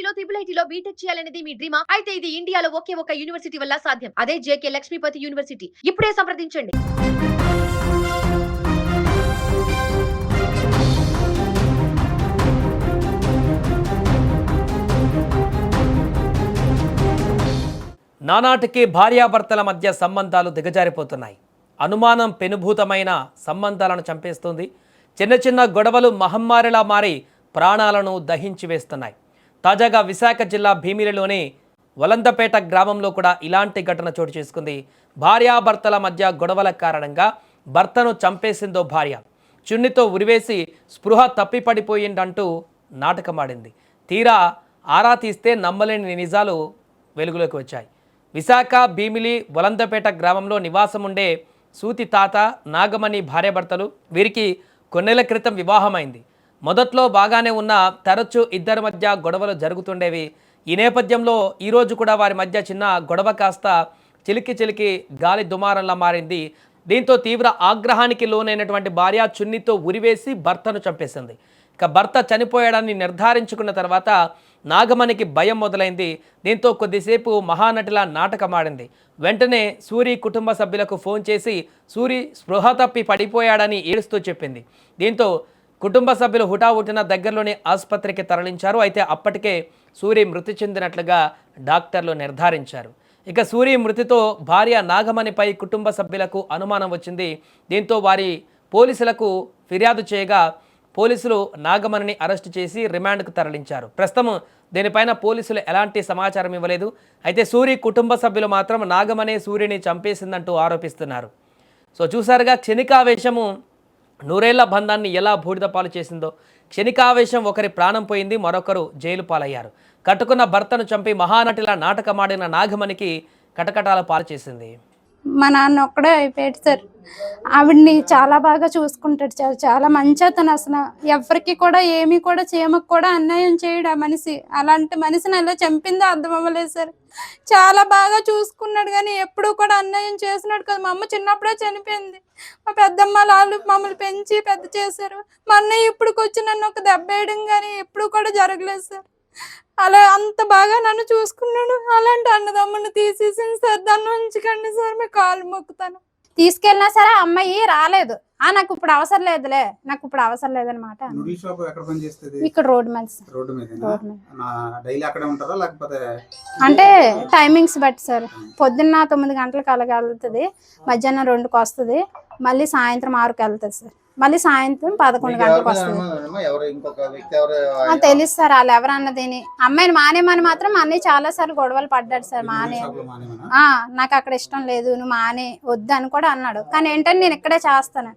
లో ట్రిపుల్ ఐటీలో బీటెక్ చేయాలనేది మీ డ్రీమా? అయితే ఇది ఇండియాలో ఒకే ఒక యూనివర్సిటీ వల్ల సాధ్యం. అదే జేకే లక్ష్మీపతి యూనివర్సిటీ. ఇప్పుడే సంప్రదించండి. నానాటికి భార్యాభర్తల మధ్య సంబంధాలు దిగజారిపోతున్నాయి. అనుమానం పెనుభూతమైన సంబంధాలను చంపేస్తుంది. చిన్న చిన్న గొడవలు మహమ్మారిలా మారి ప్రాణాలను దహించి వేస్తున్నాయి. తాజాగా విశాఖ జిల్లా భీమిలిలోని వలందపేట గ్రామంలో కూడా ఇలాంటి ఘటన చోటు చేసుకుంది. భార్యాభర్తల మధ్య గొడవల కారణంగా భర్తను చంపేసిందో భార్య. చున్నితో ఉరివేసి స్పృహ తప్పిపడిపోయిందంటూ నాటకమాడింది. తీరా ఆరా తీస్తే నమ్మలేని నిజాలు వెలుగులోకి వచ్చాయి. విశాఖ భీమిలి వలందపేట గ్రామంలో నివాసం ఉండే సూతి తాత నాగమణి భార్యాభర్తలు. వీరికి కొన్నేళ్ల క్రితం వివాహమైంది. మొదట్లో బాగానే ఉన్న తరచూ ఇద్దరి మధ్య గొడవలు జరుగుతుండేవి. ఈ నేపథ్యంలో ఈరోజు కూడా వారి మధ్య చిన్న గొడవ కాస్త చిలికి గాలి దుమారంలా మారింది. దీంతో తీవ్ర ఆగ్రహానికి లోనైనటువంటి భార్య చున్నితో ఉరివేసి భర్తను చంపేసింది. ఇక భర్త చనిపోయాడని నిర్ధారించుకున్న తర్వాత నాగమణికి భయం మొదలైంది. దీంతో కొద్దిసేపు మహానటిలా నాటకమాడింది. వెంటనే సూరి కుటుంబ సభ్యులకు ఫోన్ చేసి సూరి స్పృహ తప్పి పడిపోయాడని ఏడుస్తూ చెప్పింది. దీంతో కుటుంబ సభ్యులు హుటాహుటిన దగ్గరలోని ఆసుపత్రికి తరలించారు. అయితే అప్పటికే సూరి మృతి చెందినట్లుగా డాక్టర్లు నిర్ధారించారు. ఇక సూరి మృతితో భార్య నాగమణిపై కుటుంబ సభ్యులకు అనుమానం వచ్చింది. దీంతో వారి పోలీసులకు ఫిర్యాదు చేయగా పోలీసులు నాగమణిని అరెస్టు చేసి రిమాండ్కు తరలించారు. ప్రస్తుతం దీనిపైన పోలీసులు ఎలాంటి సమాచారం ఇవ్వలేదు. అయితే సూరి కుటుంబ సభ్యులు మాత్రం నాగమణి సూరిని చంపేసిందంటూ ఆరోపిస్తున్నారు. సో చూసారుగా, క్షణికావేశము నూరేళ్ల బంధాన్ని ఎలా బూడిదపాలు చేసిందో. క్షణికావేశం ఒకరి ప్రాణం పోయింది, మరొకరు జైలు పాలయ్యారు. కట్టుకున్న భర్తను చంపి మహానటిలా నాటకమాడిన నాగమణికి కటకటాల పాలు చేసింది. మా నాన్న ఒక్కడే అయిపోయాడు సార్. ఆవిడ్ని చాలా బాగా చూసుకుంటాడు సార్. చాలా మంచి అతను. అసలు ఎవరికి కూడా ఏమీ కూడా చీమకు కూడా అన్యాయం చేయడు ఆ మనిషి. అలాంటి మనిషిని ఎలా చంపిందో అర్థం అవ్వలేదు సార్. చాలా బాగా చూసుకున్నాడు కానీ ఎప్పుడూ కూడా అన్యాయం చేసినాడు కదా. మా అమ్మ చిన్నప్పుడే చనిపోయింది. మా పెద్దమ్మ వాళ్ళు మమ్మల్ని పెంచి పెద్ద చేశారు. మా అన్నయ్య ఇప్పుడుకొచ్చి నన్ను ఒక దెబ్బ వేయడం కానీ ఎప్పుడూ కూడా జరగలేదు సార్. అలా అంత బాగా నన్ను చూసుకున్నాడు. అలాంటి అన్నదమ్ముని తీసేసింది సార్. దాన్ని ఉంచకండి సార్, మీ కాలు మొక్కుతాను. తీసుకెళ్ళినా సరే అమ్మాయి రాలేదు. నాకు ఇప్పుడు అవసరం లేదులే, నాకు ఇప్పుడు అవసరం లేదనమాట. ఇక్కడ రోడ్డు మీద అంటే టైమింగ్స్ బట్టి సార్. పొద్దున్న 9 గంటలకు అలాగ వెళ్తుంది, మధ్యాహ్నం 2కి వస్తుంది, మళ్ళీ సాయంత్రం 6కి వెళ్తుంది సార్, మళ్ళీ సాయంత్రం 11 గంటలకు వస్తుంది. తెలుసు సార్ వాళ్ళు ఎవరన్నదని. అమ్మాయిని మానేమని మాత్రం అన్నయ్య చాలా సార్లు గొడవలు పడ్డాడు సార్. మానే నాకు అక్కడ ఇష్టం లేదు, నువ్వు మానే వద్దు అని కూడా అన్నాడు. కానీ ఏంటంటే నేను ఇక్కడే చేస్తాను,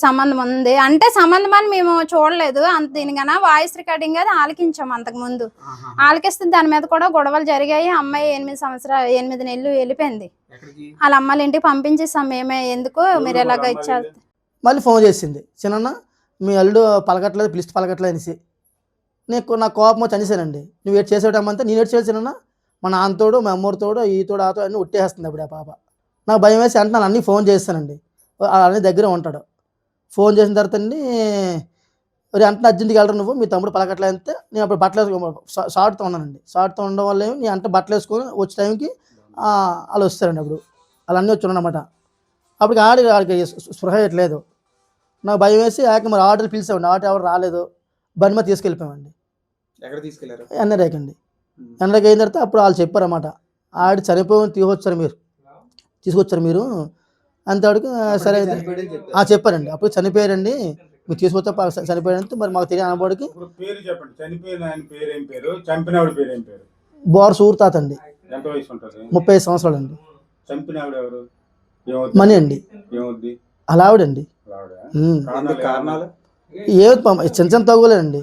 సంబంధం ఉంది అంటే సంబంధం అని మేము చూడలేదు. అంత దీనికన్నా వాయిస్ రికార్డింగ్ అది ఆలకించాము అంతకు ముందు. ఆలకిస్తే దాని మీద కూడా గొడవలు జరిగాయి. అమ్మాయి 8 నెలలు వెళ్ళిపోయింది. వాళ్ళ అమ్మాయిల ఇంటికి పంపించేసాం మేమే. ఎందుకు మీరు ఎలాగ ఇచ్చారు. మళ్ళీ ఫోన్ చేసింది, చిన్న మీ అల్లుడు పలకట్లేదు, పిలిచి పలకట్లేదు అనేసి. నా కోపం వచ్చి అనేసానండి. నువ్వు ఏడు చేసేటమ్మంటే నేను ఏడు చేసిన మా నాన్నతోడు, మా అమ్మతోడు, ఈతోడు ఆతో అన్నీ ఉట్టేస్తుంది అప్పుడు ఆ పాప. నాకు భయం వేసి అంటే నేను అన్నీ ఫోన్ చేస్తానండి. అన్నీ దగ్గర ఉంటాడు. ఫోన్ చేసిన తర్వాత అండి అంటే అర్జెంట్కి వెళ్ళరు నువ్వు, మీ తమ్ముడు పలకట్లేదు అంటే నేను అప్పుడు బట్టలు వేసుకొని షార్ట్తో ఉన్నానండి. షార్ట్తో ఉండడం వల్ల ఏమి నేను అంటే బట్టలు వేసుకొని వచ్చే టైంకి వాళ్ళు వస్తారండి. అప్పుడు అలా అన్నీ వచ్చి ఉన్నమాట. అప్పటికి ఆడికి స్పృహ చేయట్లేదు. నాకు భయం వేసి మరి ఆటోలు పిలిచామండి. ఆటో ఎవరు రాలేదు, బండి మీద తీసుకెళ్ళిపోయామండి. ఎన్నరేకండి. ఎన్నరేకి అయిన తర్వాత అప్పుడు వాళ్ళు చెప్పారన్నమాట, ఆడి చనిపోయి తీసుకొచ్చారు మీరు అంతవరకు. సరే చెప్పారండి. అప్పుడు చనిపోయారండి, మీరు తీసుకొచ్చా చనిపోయారంటే మరి మాకు తెలియని అనబడికి బోర్ సూర్ తాత అండి, 35 సంవత్సరాలు అండి. మనీ అండి, అలా ఆవిడండి. ఏ చిన్న చిన్న తగ్గులేండి.